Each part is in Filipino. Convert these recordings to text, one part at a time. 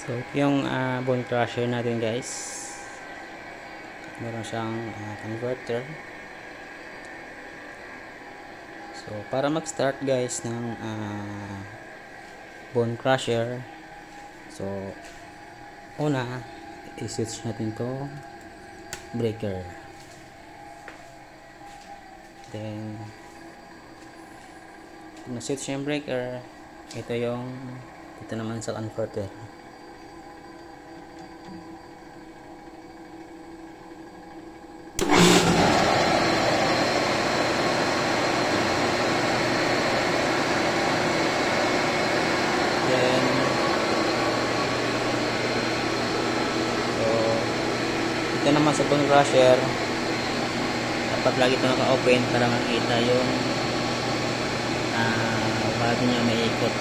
So, ito yung bone crusher natin, guys. Meron siyang converter. So, para mag-start, guys, ng bone crusher, so, una, i-switch natin to breaker. Then, kung na-switch yung breaker, ito naman sa converter. Then, so, ito naman sa bone crusher, dapat lagi ito naka-open para makita yung bago niya may ikot.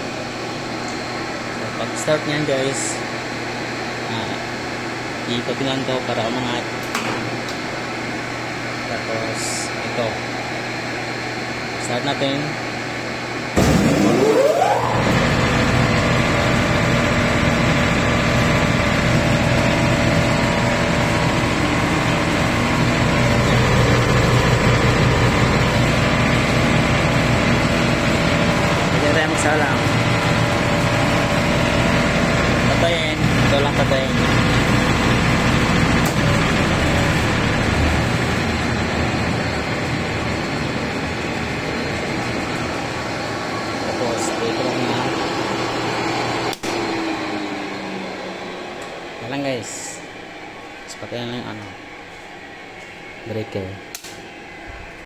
So, pag start niyan, guys, iikotin lang ito para umangat. Tapos ito, start natin. Magsalang patayin, ito lang patayin. Tapos ito lang na yan lang, guys. Tapos patayin lang yung breaker.